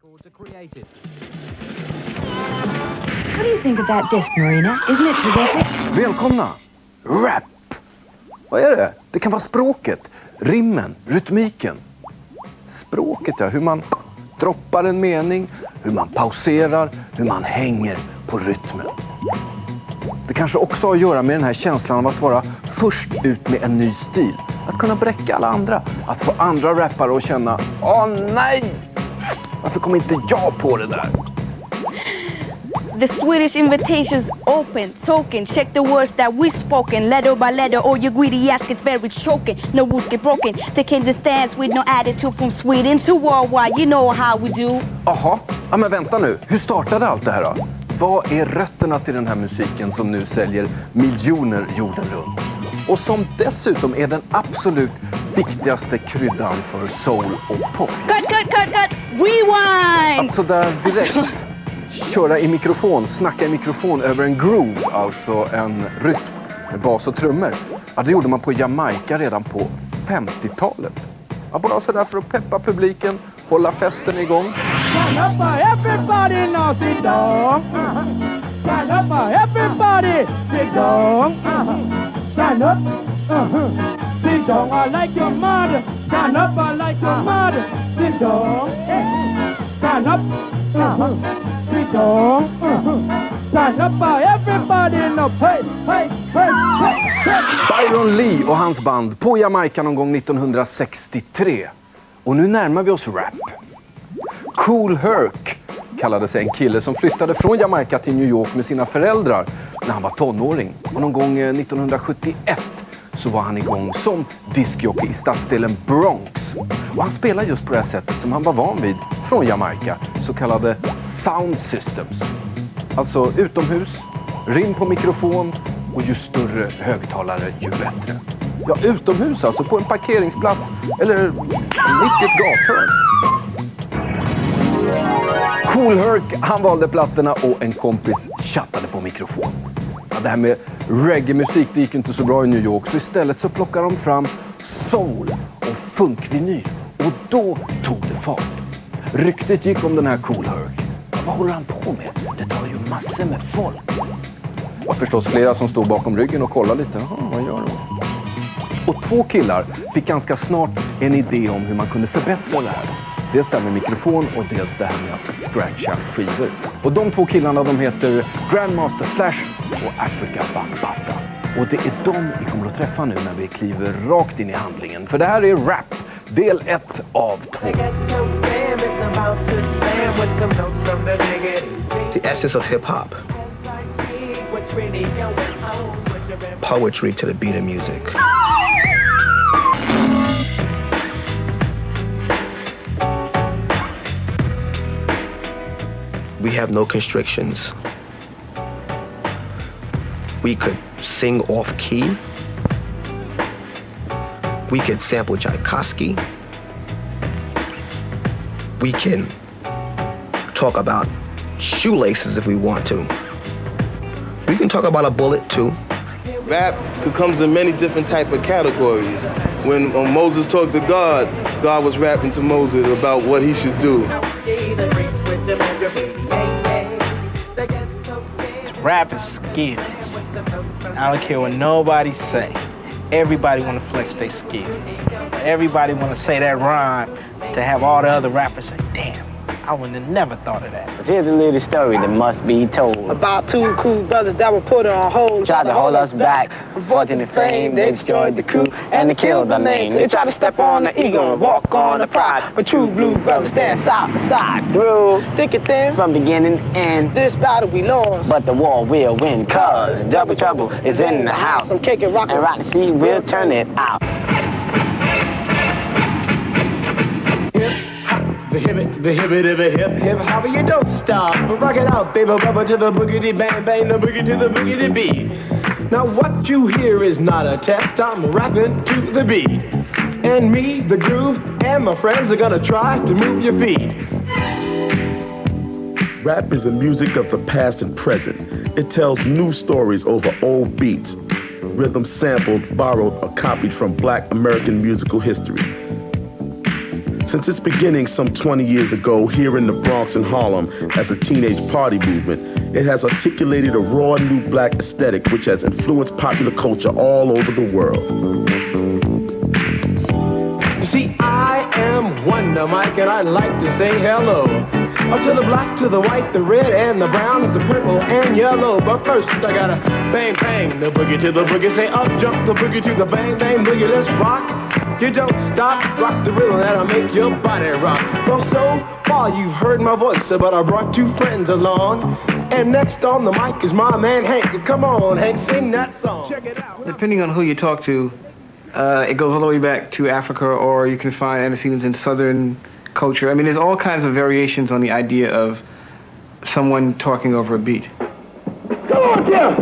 records are created. What do you think of that disc, Marina? Isn't it terrific? Välkomna! Rap! Vad är det? Det kan vara språket, rimmen, rytmiken. Språket, ja. Hur man droppar en mening, hur man pauserar, hur man hänger på rytmen. Det kanske också har att göra med den här känslan av att vara först ut med en ny stil. Att kunna bräcka alla andra. Att få andra rappare att känna, åh nej! Varför kommer inte jag på det där? The Swedish invitation's open, token. Check the words that we spoken, letter by letter, or your greedy ass gets very choking. No rules get broken. Taking the stance with no attitude from Sweden to worldwide. You know how we do. Jaha, ja, men vänta nu. Hur startade allt det här då? Vad är rötterna till den här musiken som nu säljer miljoner jorden runt? Och som dessutom är den absolut viktigaste kryddan för soul och pop. Cut! Rewind! Alltså där direkt. Köra i mikrofon, snacka i mikrofon över en groove, alltså en rytm med bas och trummor. Ja, det gjorde man på Jamaica redan på 50-talet. Ja, bara sådär för att peppa publiken, hålla festen igång. Stand up for everybody now, sit down. Stand up for everybody, sit down. Stand up, sit down, I like your mother. Stand up, I like your mother. Sit down, stand up, sit down. Stand up for everybody now, hey. Byron Lee och hans band på Jamaica någon gång 1963. Och nu närmar vi oss rap. Kool Herc kallade sig en kille som flyttade från Jamaica till New York med sina föräldrar när han var tonåring. Och någon gång 1971 så var han igång som diskjockey i stadsdelen Bronx. Och han spelade just på det här sättet som han var van vid från Jamaica, så kallade sound systems. Alltså utomhus, rim på mikrofon och ju större högtalare ju bättre. Ja, utomhus alltså, på en parkeringsplats eller mitt i ett gathörn. Kool Herc, han valde plattorna och en kompis chattade på mikrofon. Ja, det här med reggae-musik, det gick inte så bra i New York, så istället så plockade de fram soul och funkvinyl. Och då tog det fart. Ryktet gick om den här Kool Herc. Ja, vad håller han på med? Det tar ju massor med folk. Det var förstås flera som stod bakom ryggen och kollade lite. Vad gör de? Och två killar fick ganska snart en idé om hur man kunde förbättra det här. Dels det här med mikrofon och dels det här med att scratcha skivor. Och de två killarna, de heter Grandmaster Flash och Africa Bambaataa. Och det är de vi kommer att träffa nu när vi kliver rakt in i handlingen. För det här är rap, del 1 av 2. The essence of hip-hop. Poetry to the beat of music. We have no constrictions. We could sing off key. We could sample Tchaikovsky. We can talk about shoelaces if we want to. We can talk about a bullet too. Rap comes in many different type of categories. When Moses talked to God, God was rapping to Moses about what he should do. Rap is skills. I don't care what nobody say. Everybody want to flex their skills. Everybody want to say that rhyme to have all the other rappers say, damn, I would have never thought of that. Here's a little story that must be told. About two cool brothers that were put on hold. Tried to hold us back. Fortune and fame, they destroyed the crew and they killed the name. They tried to step on the ego and walk on the pride. But true blue brothers stand side by side. Through thick and thin, from beginning to end. This battle we lost, but the war will win. Cause double trouble is in the house. Some cake and rock and rock the sea, we'll turn it out. The hip, hopper, you don't stop. Rock it out, baby, rubber to the boogity bang bang, the boogie to the boogity beat. Now what you hear is not a test, I'm rapping to the beat. And me, the groove, and my friends are gonna try to move your feet. Rap is the music of the past and present. It tells new stories over old beats. Rhythm sampled, borrowed, or copied from Black American musical history. Since its beginning some 20 years ago here in the Bronx and Harlem as a teenage party movement, it has articulated a raw new black aesthetic which has influenced popular culture all over the world. You see, I am Wonder Mike, and I'd like to say hello. Up to the black, to the white, the red, and the brown, the purple, and yellow. But first, I gotta bang, bang, the boogie to the boogie. Say up, jump the boogie to the bang, bang, boogie. Let's rock. You don't stop, rock the rhythm that'll make your body rock. Well, so far you've heard my voice, but I brought two friends along. And next on the mic is my man Hank. Come on, Hank, sing that song. Check it out. Depending on who you talk to, it goes all the way back to Africa, or you can find antecedents in Southern culture. I mean, there's all kinds of variations on the idea of someone talking over a beat. Come on, Tim!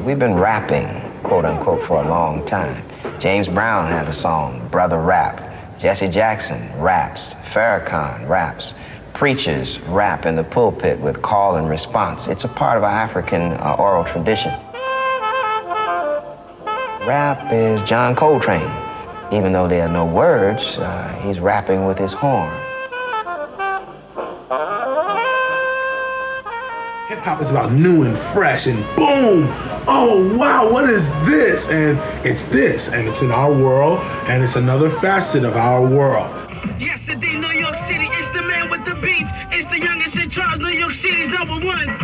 We've been rapping, quote unquote, for a long time. James Brown had a song, Brother Rap. Jesse Jackson raps. Farrakhan raps. Preachers rap in the pulpit with call and response. It's a part of our African oral tradition. Rap is John Coltrane. Even though there are no words, he's rapping with his horn. Hip-hop is about new and fresh and boom! Oh, wow, what is this? And it's this, and it's in our world, and it's another facet of our world. Yesterday, New York City, it's the man with the beats. It's the youngest in charge, New York City's #1.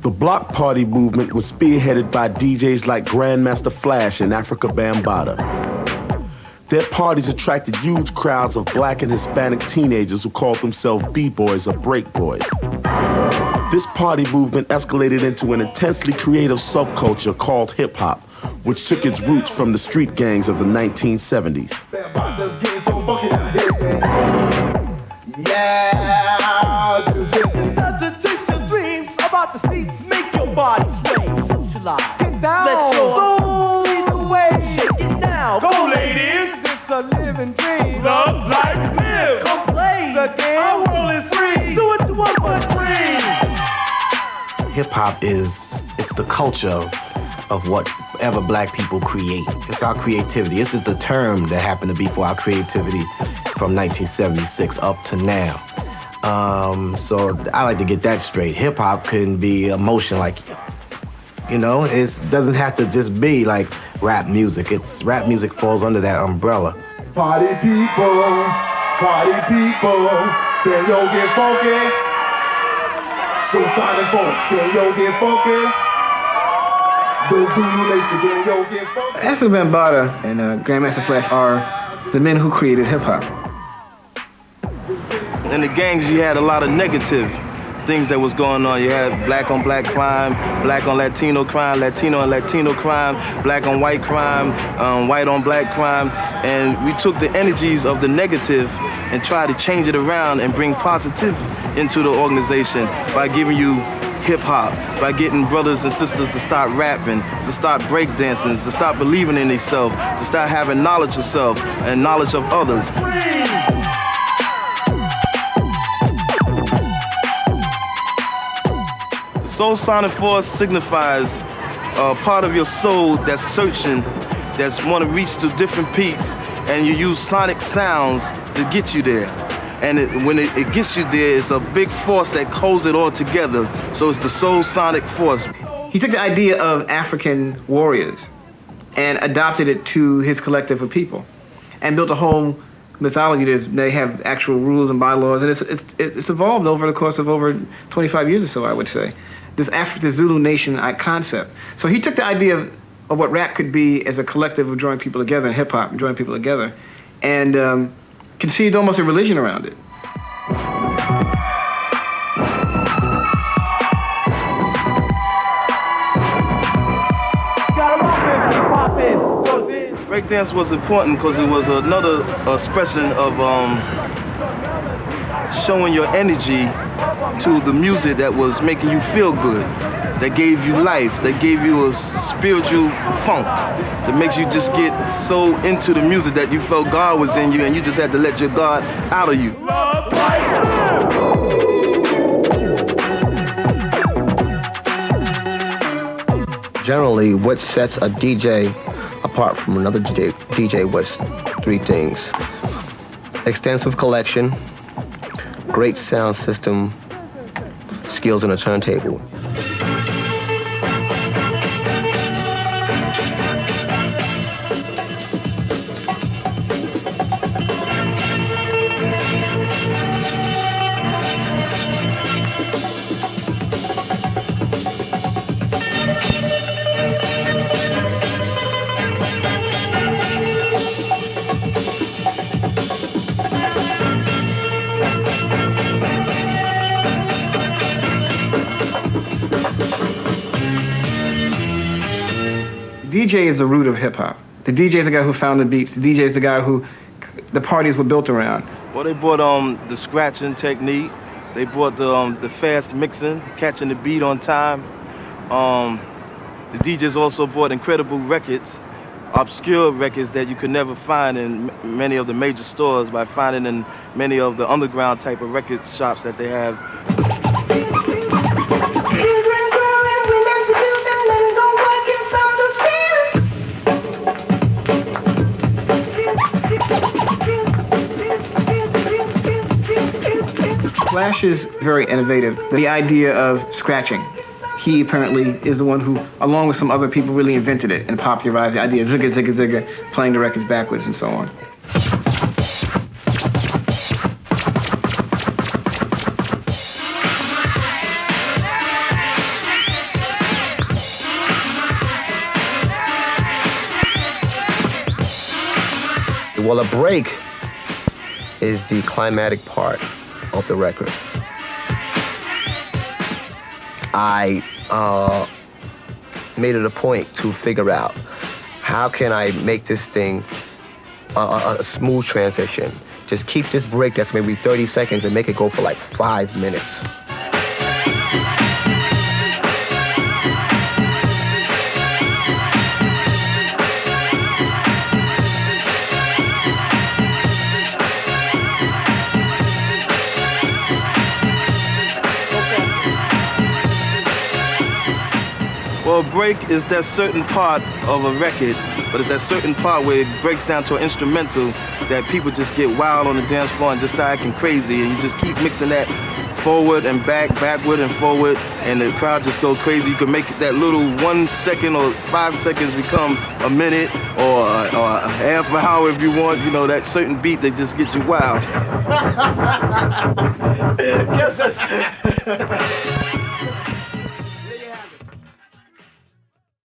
The block party movement was spearheaded by DJs like Grandmaster Flash and Africa Bambaataa. Their parties attracted huge crowds of black and Hispanic teenagers who called themselves B-boys or break boys. This party movement escalated into an intensely creative subculture called hip-hop, which took its roots from the street gangs of the 1970s. Yeah, such a taste your dreams about the seats, make your body sway, socialize, get down, let your soul lead the way, shake it now, go ladies, it's a living dream, love, life, live, come play the game, our world is free, do it to one but free. Hip-hop it's the culture of whatever black people create. It's our creativity. This is the term that happened to be for our creativity from 1976 up to now. So I like to get that straight. Hip-hop can be emotion, like, you know, it doesn't have to just be like rap music. Rap music falls under that umbrella. Party people, can yo get funky? So Sonic folks, can yo get funky? Africa Bambaataa and Grandmaster Flash are the men who created hip-hop. In the gangs, you had a lot of negative things that was going on. You had black on black crime, black on Latino crime, Latino on Latino crime, black on white crime, white on black crime. And we took the energies of the negative and tried to change it around and bring positive into the organization by giving you hip-hop, by getting brothers and sisters to start rapping, to start breakdancing, to start believing in themselves, to start having knowledge of self and knowledge of others. Soul Sonic Force signifies a part of your soul that's searching, that's want to reach to different peaks, and you use sonic sounds to get you there. And when it gets you there, it's a big force that holds it all together. So it's the Soul Sonic Force. He took the idea of African warriors and adopted it to his collective of people and built a whole mythology. They have actual rules and bylaws, and it's evolved over the course of over 25 years or so, I would say. This Zulu nation concept. So he took the idea of what rap could be as a collective of drawing people together, and hip-hop drawing people together, and conceived almost a religion around it. Breakdance was important because it was another expression of showing your energy to the music that was making you feel good. that gave you life, that gave you a spiritual funk, that makes you just get so into the music that you felt God was in you and you just had to let your God out of you. Generally, what sets a DJ apart from another DJ was three things: extensive collection, great sound system, skills on a turntable. DJ is the root of hip-hop. The DJ is the guy who found the beats. The DJ is the guy who the parties were built around. Well, they brought the scratching technique. They brought the fast mixing, catching the beat on time. The DJs also brought incredible records, obscure records that you could never find in many of the major stores, by finding in many of the underground type of record shops that they have. Flash is very innovative. The idea of scratching. He apparently is the one who, along with some other people, really invented it and popularized the idea of zigga, zigga, zigga, playing the records backwards and so on. Well, a break is the climatic part of the record. I made it a point to figure out how can I make this thing a smooth transition. Just keep this break that's maybe 30 seconds and make it go for like 5 minutes. Well, a break is that certain part of a record, but it's that certain part where it breaks down to an instrumental that people just get wild on the dance floor and just start acting crazy, and you just keep mixing that forward and back, backward and forward, and the crowd just go crazy. You can make that little 1 second or 5 seconds become a minute or a half an hour if you want. You know, that certain beat that just gets you wild. Yes, sir.